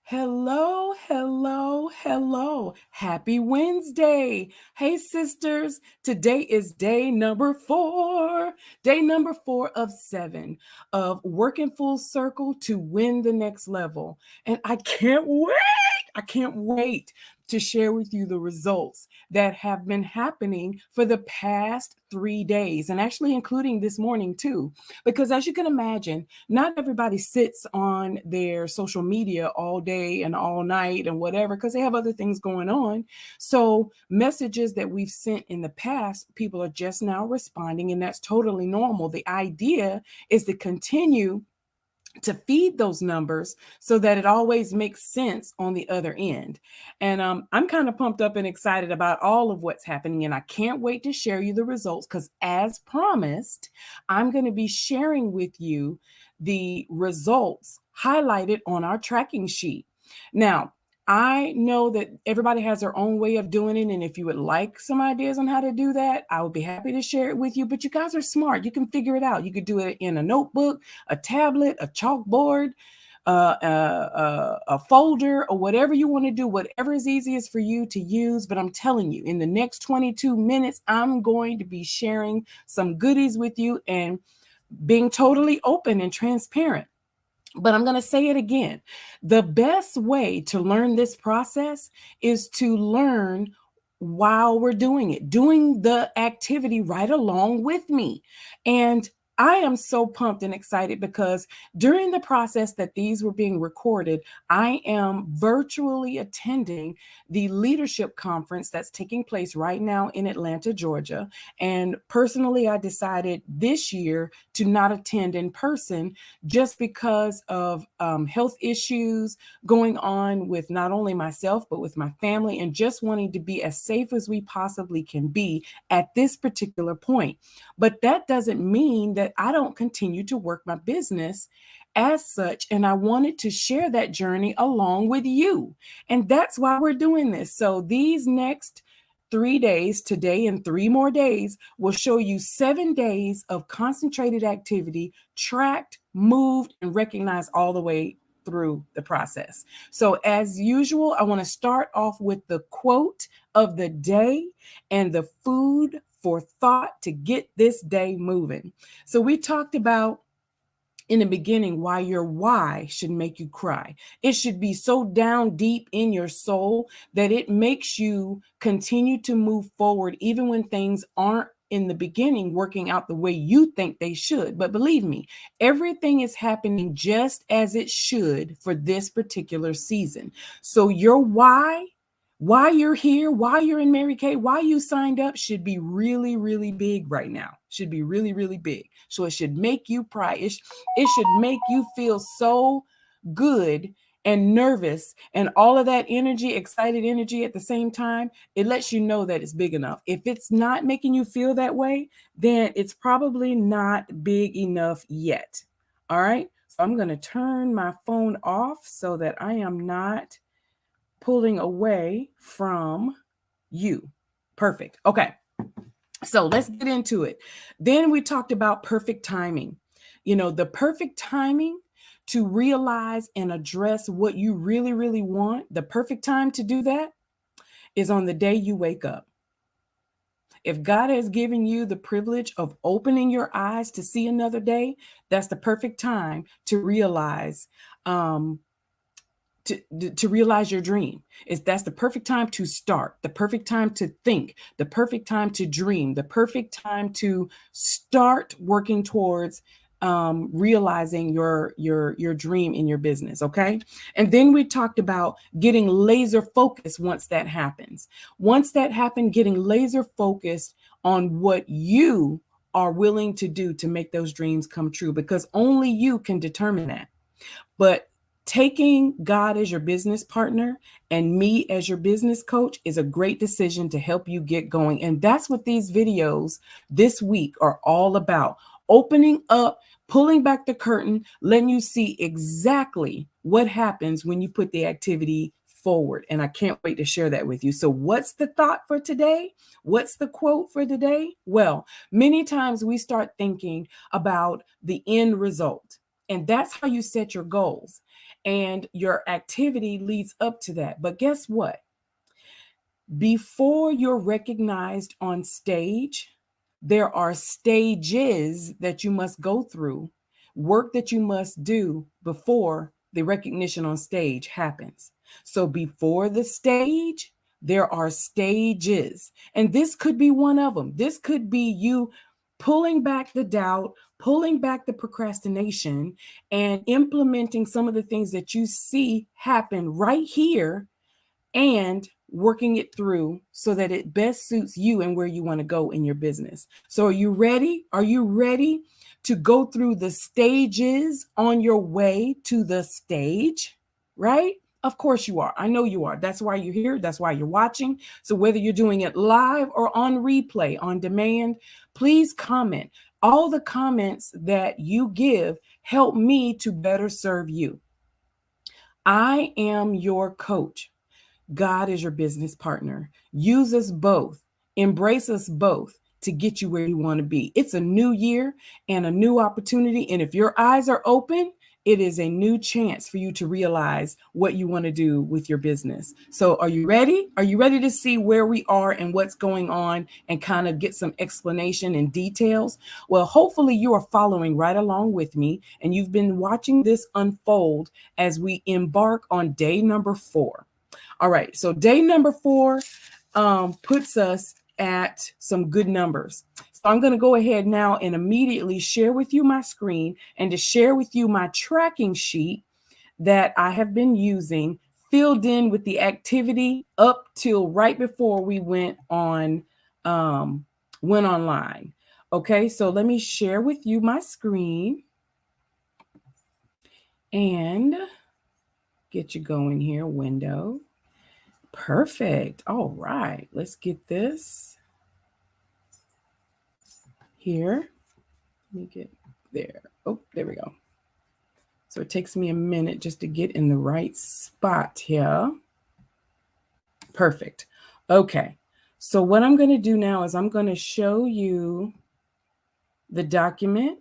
Hello, hello, hello. Happy Wednesday. Hey, sisters. Today is day number 4. Day number 4 of 7 of working full circle to win the next level. And I can't wait. I can't wait to share with you the results that have been happening for the past 3 days, and actually including this morning too. Because as you can imagine, not everybody sits on their social media all day and all night and whatever because they have other things going on. So, messages that we've sent in the past, people are just now responding, and that's totally normal. The idea is to continue to feed those numbers so that it always makes sense on the other end. And I'm kind of pumped up and excited about all of what's happening. And I can't wait to share you the results because, as promised, I'm going to be sharing with you the results highlighted on our tracking sheet. Now, I know that everybody has their own way of doing it. And if you would like some ideas on how to do that, I would be happy to share it with you. But you guys are smart. You can figure it out. You could do it in a notebook, a tablet, a chalkboard, a folder, or whatever you want to do, whatever is easiest for you to use. But I'm telling you, in the next 22 minutes, I'm going to be sharing some goodies with you and being totally open and transparent. But I'm going to say it again. The best way to learn this process is to learn while we're doing it, doing the activity right along with me. And I am so pumped and excited because during the process that these were being recorded, I am virtually attending the leadership conference that's taking place right now in Atlanta, Georgia. And personally, I decided this year to not attend in person just because of health issues going on with not only myself, but with my family, and just wanting to be as safe as we possibly can be at this particular point. But that doesn't mean that I don't continue to work my business as such. And I wanted to share that journey along with you. And that's why we're doing this. So these next 3 days, today and 3 more days, will show you 7 days of concentrated activity, tracked, moved, and recognized all the way through the process. So, as usual, I want to start off with the quote of the day and the food for thought to get this day moving. So, we talked about in the beginning why your why should make you cry. It should be so down deep in your soul that it makes you continue to move forward even when things aren't in the beginning working out the way you think they should. But believe me, everything is happening just as it should for this particular season. So your why you're here, why you're in Mary Kay, why you signed up should be really, really big right now. Should be really, really big. So it should make you cry. It should make you feel so good and nervous and all of that energy, excited energy at the same time. It lets you know that it's big enough. If it's not making you feel that way, then it's probably not big enough yet. All right. So I'm going to turn my phone off so that I am not pulling away from you. Perfect. Okay. So let's get into it. Then we talked about perfect timing. The perfect timing to realize and address what you really, really want. The perfect time to do that is on the day you wake up. If God has given you the privilege of opening your eyes to see another day, that's the perfect time to realize to realize your dream. That's the perfect time to start, the perfect time to think, the perfect time to dream, the perfect time to start working towards realizing your dream in your business. Okay. And then we talked about getting laser focused. Once that happens, getting laser focused on what you are willing to do to make those dreams come true, because only you can determine that. But taking God as your business partner and me as your business coach is a great decision to help you get going. And that's what these videos this week are all about. Opening up, pulling back the curtain, letting you see exactly what happens when you put the activity forward. And I can't wait to share that with you. So what's the thought for today? What's the quote for today? Well, many times we start thinking about the end result. And that's how you set your goals. And your activity leads up to that. But guess what? Before you're recognized on stage, there are stages that you must go through, work that you must do before the recognition on stage happens. So before the stage, there are stages. And this could be one of them. This could be you pulling back the doubt, pulling back the procrastination, and implementing some of the things that you see happen right here and working it through so that it best suits you and where you want to go in your business. So are you ready? Are you ready to go through the stages on your way to the stage? Right? Of course you are. I know you are. That's why you're here. That's why you're watching. So whether you're doing it live or on replay, on demand, please comment. All the comments that you give help me to better serve you. I am your coach. God is your business partner. Use us both. Embrace us both to get you where you want to be. It's a new year and a new opportunity. And if your eyes are open, it is a new chance for you to realize what you want to do with your business. So are you ready? Are you ready to see where we are and what's going on and kind of get some explanation and details? Well, hopefully you are following right along with me and you've been watching this unfold as we embark on day number 4. All right, so day number 4 puts us at some good numbers. So I'm going to go ahead now and immediately share with you my screen and to share with you my tracking sheet that I have been using, filled in with the activity up till right before we went online. Okay, so let me share with you my screen and get you going here, window. Perfect. All right, let's get this here. Let me get there. Oh, there we go. So it takes me a minute just to get in the right spot here. Perfect. Okay. So what I'm going to do now is I'm going to show you the document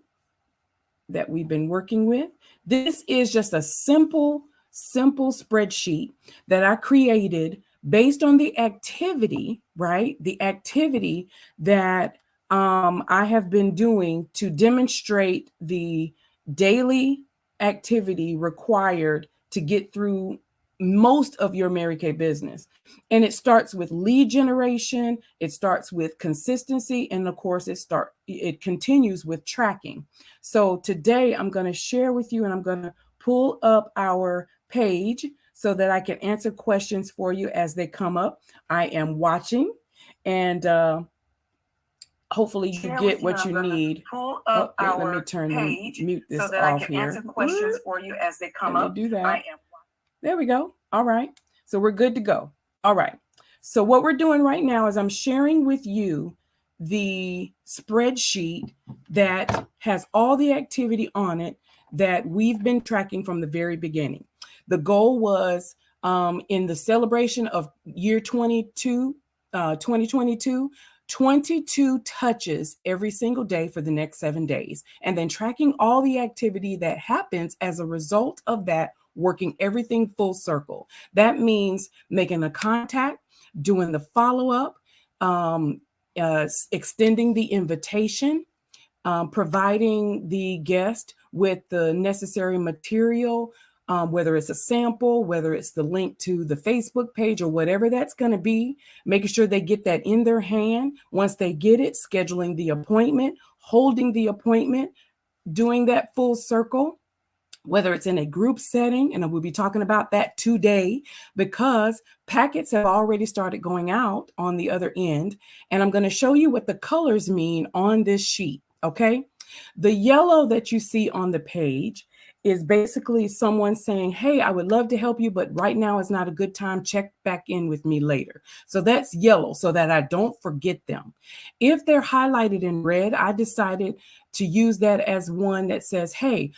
that we've been working with. This is just a simple spreadsheet that I created based on the activity, right? The activity that I have been doing to demonstrate the daily activity required to get through most of your Mary Kay business. And it starts with lead generation, it starts with consistency, and of course it continues with tracking. So today I'm going to share with you and I'm going to pull up our page so that I can answer questions for you as they come up. I am watching and hopefully you get what you need. Pull up let me turn page mute this so that off I can here. Answer questions for you as they come up. Do that. There we go. All right. So we're good to go. All right. So what we're doing right now is I'm sharing with you the spreadsheet that has all the activity on it that we've been tracking from the very beginning. The goal was in the celebration of year 2022, 22 touches every single day for the next 7 days, and then tracking all the activity that happens as a result of that, working everything full circle. That means making a contact, doing the follow-up, extending the invitation, providing the guest with the necessary material, whether it's a sample, whether it's the link to the Facebook page or whatever that's going to be, making sure they get that in their hand. Once they get it, scheduling the appointment, holding the appointment, doing that full circle, whether it's in a group setting, and we'll be talking about that today because packets have already started going out on the other end. And I'm going to show you what the colors mean on this sheet, okay? The yellow that you see on the page is basically someone saying, hey, I would love to help you, but right now is not a good time. Check back in with me later. So that's yellow so that I don't forget them. If they're highlighted in red, I decided to use that as one that says, hey,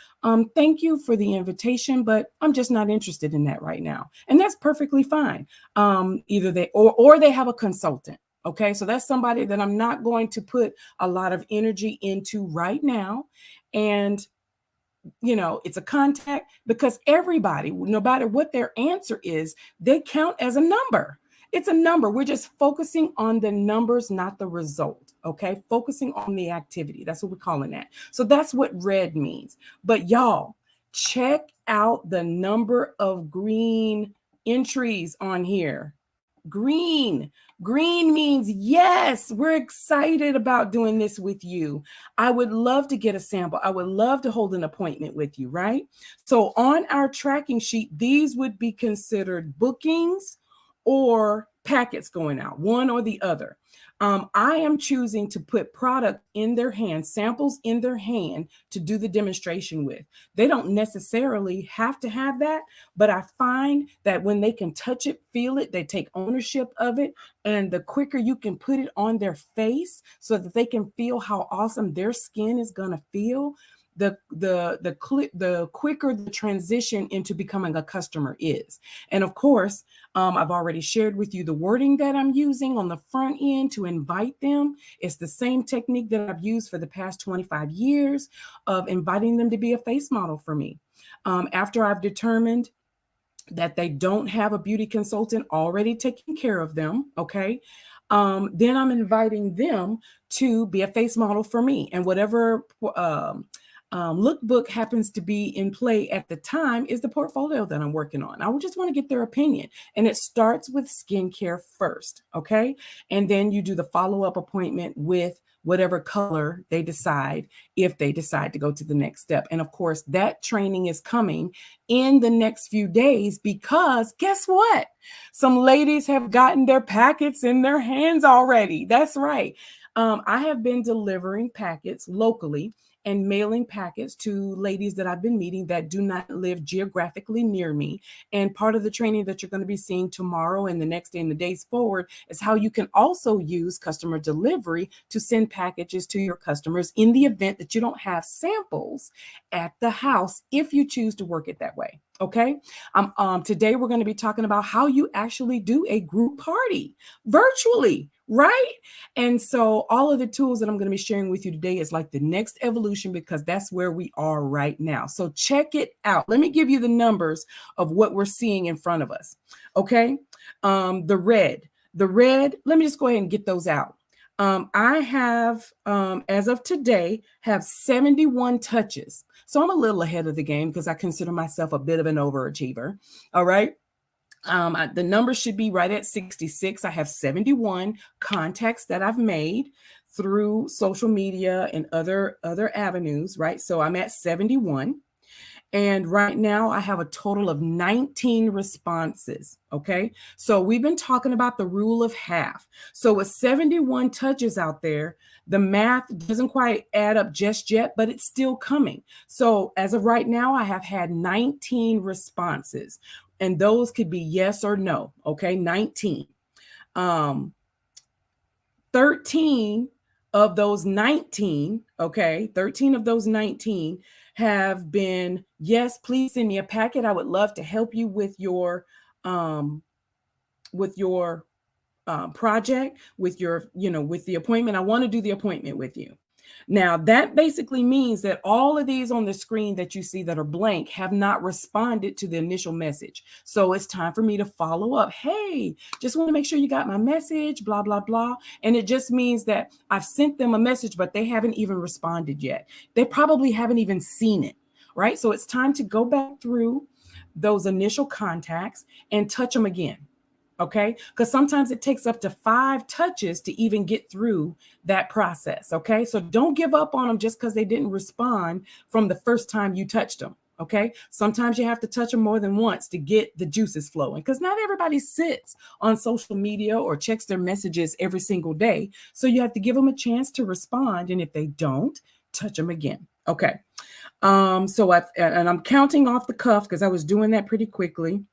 thank you for the invitation, but I'm just not interested in that right now. And that's perfectly fine. Either they or they have a consultant. Okay, so that's somebody that I'm not going to put a lot of energy into right now. And it's a contact, because everybody, no matter what their answer is, they count as a number. It's a number. We're just focusing on the numbers, not the result. Okay. Focusing on the activity. That's what we're calling that. So that's what red means. But y'all, check out the number of green entries on here. Green. Green means yes, we're excited about doing this with you. I would love to get a sample. I would love to hold an appointment with you, right? So on our tracking sheet, these would be considered bookings or packets going out, one or the other. I am choosing to put product in their hand, samples in their hand to do the demonstration with. They don't necessarily have to have that, but I find that when they can touch it, feel it, they take ownership of it. And the quicker you can put it on their face so that they can feel how awesome their skin is going to feel, the quicker the transition into becoming a customer is. And of course, I've already shared with you the wording that I'm using on the front end to invite them. It's the same technique that I've used for the past 25 years of inviting them to be a face model for me. After I've determined that they don't have a beauty consultant already taking care of them, okay? Then I'm inviting them to be a face model for me. And whatever lookbook happens to be in play at the time is the portfolio that I'm working on. I would just want to get their opinion. And it starts with skincare first, okay? And then you do the follow-up appointment with whatever color they decide, if they decide to go to the next step. And of course, that training is coming in the next few days, because guess what? Some ladies have gotten their packets in their hands already. That's right. I have been delivering packets locally and mailing packets to ladies that I've been meeting that do not live geographically near me. And part of the training that you're going to be seeing tomorrow and the next day and the days forward is how you can also use customer delivery to send packages to your customers in the event that you don't have samples at the house, if you choose to work it that way. Okay. Today we're going to be talking about how you actually do a group party virtually, right? And so all of the tools that I'm going to be sharing with you today is like the next evolution, because that's where we are right now. So check it out. Let me give you the numbers of what we're seeing in front of us. Okay. The red, let me just go ahead and get those out. I have, as of today, have 71 touches. So I'm a little ahead of the game because I consider myself a bit of an overachiever. All right. The number should be right at 66. I have 71 contacts that I've made through social media and other avenues, right? So I'm at 71. And right now I have a total of 19 responses. Okay. So we've been talking about the rule of half. So with 71 touches out there, the math doesn't quite add up just yet, but it's still coming. So as of right now, I have had 19 responses, and those could be yes or no. Okay. 19. 13 of those 19, okay, 13 of those 19 have been, yes, please send me a packet. I would love to help you with your project, with your, with the appointment. I want to do the appointment with you. Now, that basically means that all of these on the screen that you see that are blank have not responded to the initial message. So it's time for me to follow up. Hey, just want to make sure you got my message, blah, blah, blah. And it just means that I've sent them a message, but they haven't even responded yet. They probably haven't even seen it, right? So it's time to go back through those initial contacts and touch them again. Okay. Because sometimes it takes up to 5 touches to even get through that process. Okay. So don't give up on them just because they didn't respond from the first time you touched them. Okay. Sometimes you have to touch them more than once to get the juices flowing, because not everybody sits on social media or checks their messages every single day. So you have to give them a chance to respond. And if they don't, touch them again. Okay. So I'm counting off the cuff because I was doing that pretty quickly.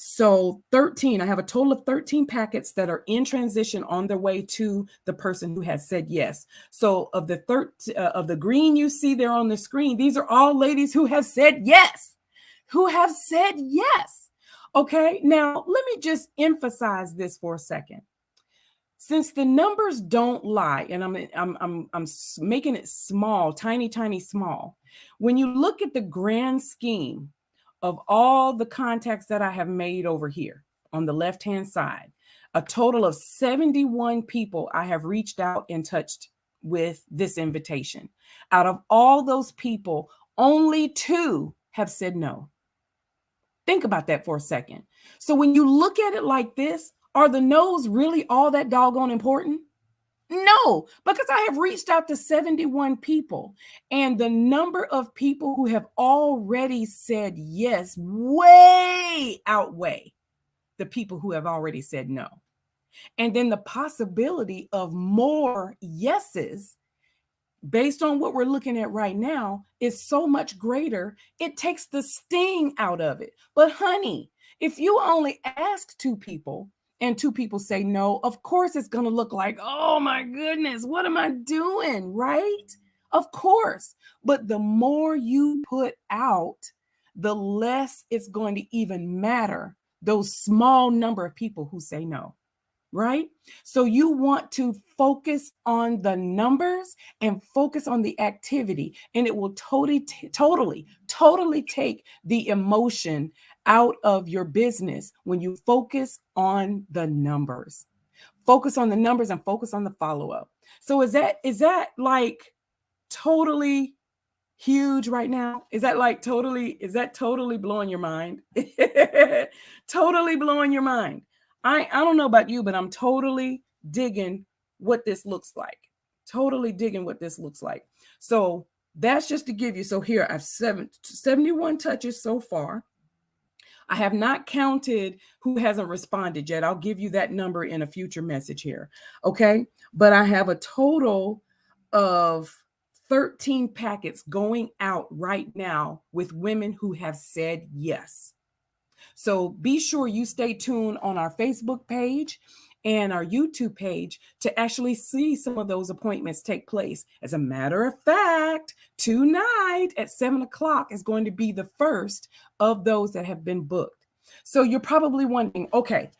So 13, I have a total of 13 packets that are in transition on their way to the person who has said yes. So of the green you see there on the screen, these are all ladies who have said yes, Okay. Now let me just emphasize this for a second. Since the numbers don't lie, and I'm making it small, tiny, tiny, small. When you look at the grand scheme of all the contacts that I have made over here on the left-hand side, a total of 71 people I have reached out and touched with this invitation. Out of all those people, only 2 have said no. Think about that for a second. So when you look at it like this, are the no's really all that doggone important? No, because I have reached out to 71 people, and the number of people who have already said yes way outweigh the people who have already said no. And then the possibility of more yeses based on what we're looking at right now is so much greater. It takes the sting out of it. But honey, if you only ask 2 people and 2 people say no, of course it's going to look like, oh my goodness, what am I doing? Right? Of course. But the more you put out, the less it's going to even matter those small number of people who say no. Right? So you want to focus on the numbers and focus on the activity, and it will totally take the emotion out of your business when you focus on the numbers. Focus on the numbers and focus on the follow-up. So is that like totally huge right now? Is that totally blowing your mind? Totally blowing your mind. I don't know about you, but I'm totally digging what this looks like. Totally digging what this looks like. So that's just to give you. So here I have 71 touches so far. I have not counted who hasn't responded yet. I'll give you that number in a future message here. Okay. But I have a total of 13 packets going out right now with women who have said yes. So be sure you stay tuned on our Facebook page and our YouTube page to actually see some of those appointments take place. As a matter of fact, tonight at 7:00 is going to be the first of those that have been booked. So you're probably wondering, okay,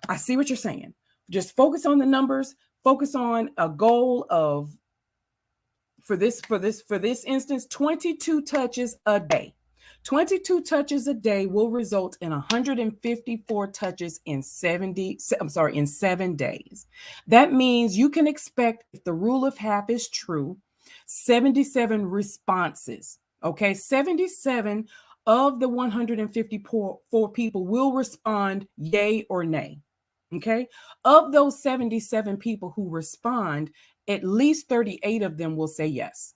I see what you're saying. Just focus on the numbers, focus on a goal of, for this instance, 22 touches a day. 22 touches a day will result in 154 touches in 7 days. That means you can expect, if the rule of half is true, 77 responses. Okay, 77 of the 154 people will respond yay or nay. Okay, of those 77 people who respond, at least 38 of them will say yes.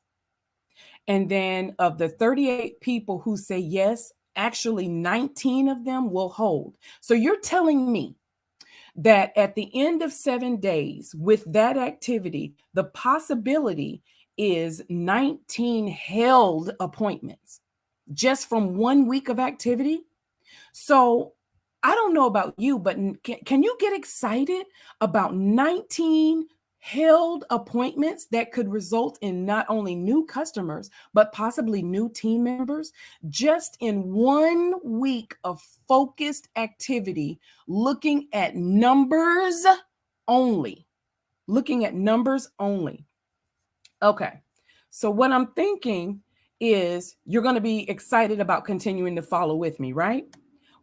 And then of the 38 people who say yes, actually 19 of them will hold. So you're telling me that at the end of 7 days with that activity, the possibility is 19 held appointments just from 1 week of activity. So I don't know about you, but can you get excited about 19 held appointments that could result in not only new customers, but possibly new team members just in 1 week of focused activity, looking at numbers only, Okay. So what I'm thinking is you're going to be excited about continuing to follow with me, right?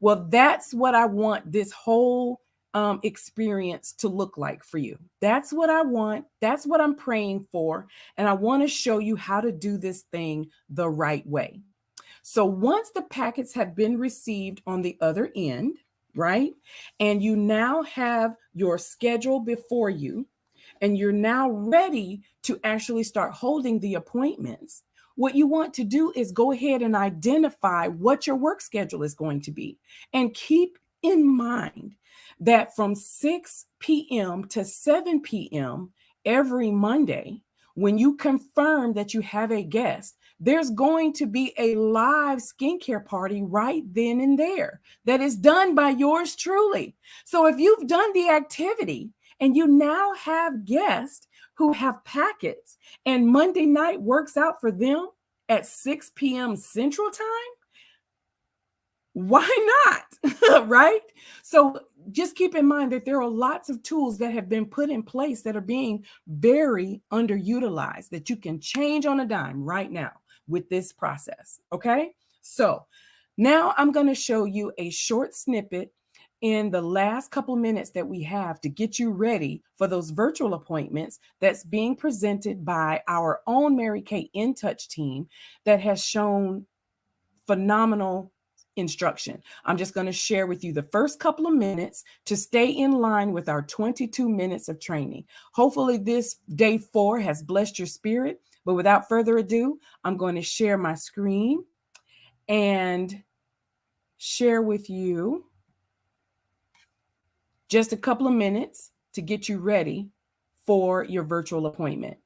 Well, that's what I want this whole experience to look like for you. That's what I want. That's what I'm praying for. And I want to show you how to do this thing the right way. So once the packets have been received on the other end, right? And you now have your schedule before you, and you're now ready to actually start holding the appointments. What you want to do is go ahead and identify what your work schedule is going to be. And keep in mind that from 6 p.m. to 7 p.m. every Monday, when you confirm that you have a guest, there's going to be a live skincare party right then and there that is done by yours truly. So if you've done the activity and you now have guests who have packets and Monday night works out for them at 6 p.m. Central Time, Why not? Right? So just keep in mind that there are lots of tools that have been put in place that are being very underutilized that you can change on a dime right now with this process. Okay. So now I'm going to show you a short snippet in the last couple of minutes that we have to get you ready for those virtual appointments that's being presented by our own Mary Kay In Touch team that has shown phenomenal instruction. I'm just going to share with you the first couple of minutes to stay in line with our 22 minutes of training. Hopefully this day 4 has blessed your spirit, but without further ado, I'm going to share my screen and share with you just a couple of minutes to get you ready for your virtual appointment.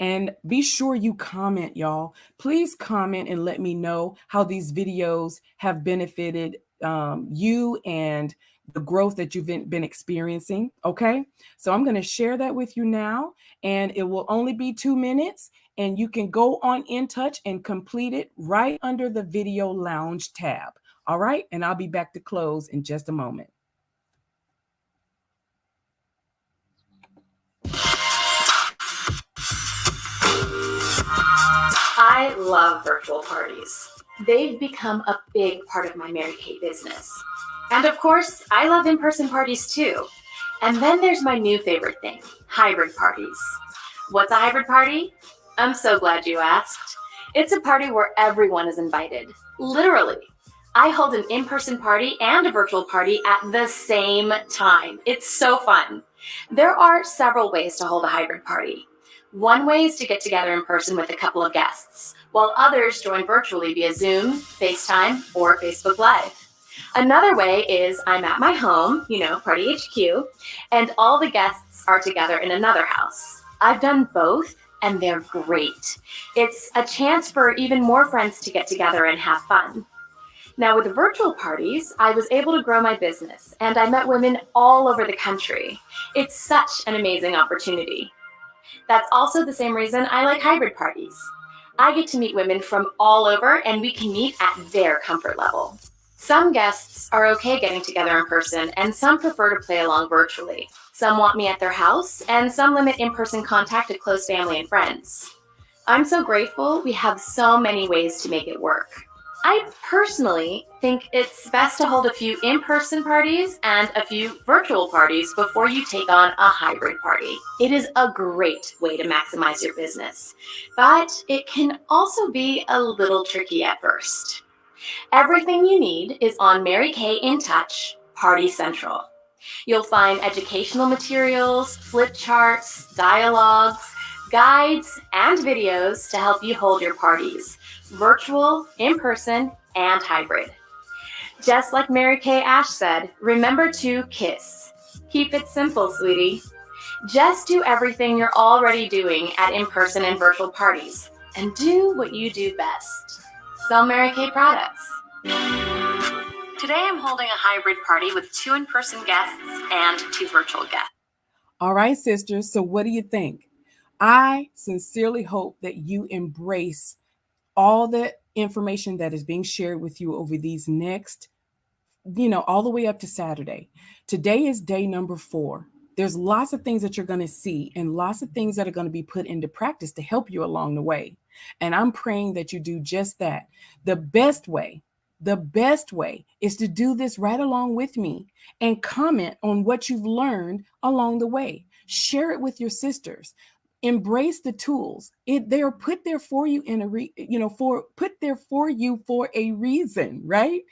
And be sure you comment, y'all. Please comment and let me know how these videos have benefited you and the growth that you've been experiencing. Okay, so I'm going to share that with you now, and it will only be 2 minutes, and you can go on In Touch and complete it right under the Video Lounge tab. All right, and I'll be back to close in just a moment. I love virtual parties. They've become a big part of my Mary Kay business. And of course, I love in-person parties too. And then there's my new favorite thing, hybrid parties. What's a hybrid party? I'm so glad you asked. It's a party where everyone is invited. Literally. I hold an in-person party and a virtual party at the same time. It's so fun. There are several ways to hold a hybrid party. One way is to get together in person with a couple of guests, while others join virtually via Zoom, FaceTime, or Facebook Live. Another way is I'm at my home, Party HQ, and all the guests are together in another house. I've done both, and they're great. It's a chance for even more friends to get together and have fun. Now, with virtual parties, I was able to grow my business, and I met women all over the country. It's such an amazing opportunity. That's also the same reason I like hybrid parties. I get to meet women from all over, and we can meet at their comfort level. Some guests are okay getting together in person, and some prefer to play along virtually. Some want me at their house, and some limit in-person contact to close family and friends. I'm so grateful we have so many ways to make it work. I personally think it's best to hold a few in-person parties and a few virtual parties before you take on a hybrid party. It is a great way to maximize your business, but it can also be a little tricky at first. Everything you need is on Mary Kay In Touch, Party Central. You'll find educational materials, flip charts, dialogues, guides, and videos to help you hold your parties, virtual, in-person, and hybrid. Just like Mary Kay Ash said, remember to KISS. Keep it simple, sweetie. Just do everything you're already doing at in-person and virtual parties, and do what you do best. Sell Mary Kay products. Today I'm holding a hybrid party with 2 in-person guests and 2 virtual guests. All right, sisters. So what do you think? I sincerely hope that you embrace all the information that is being shared with you over these next, all the way up to Saturday. Today is day number 4. There's lots of things that you're going to see and lots of things that are going to be put into practice to help you along the way. And I'm praying that you do just that. The best way is to do this right along with me and comment on what you've learned along the way. Share it with your sisters. Embrace the tools. They are put there for you for a reason, right?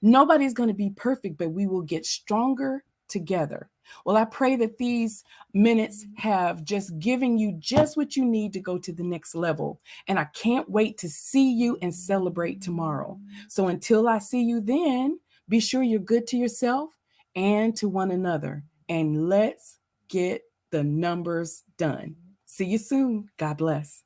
Nobody's going to be perfect, but we will get stronger together. Well, I pray that these minutes have just given you just what you need to go to the next level. And I can't wait to see you and celebrate tomorrow. So until I see you then, be sure you're good to yourself and to one another. And let's get the numbers done. See you soon. God bless.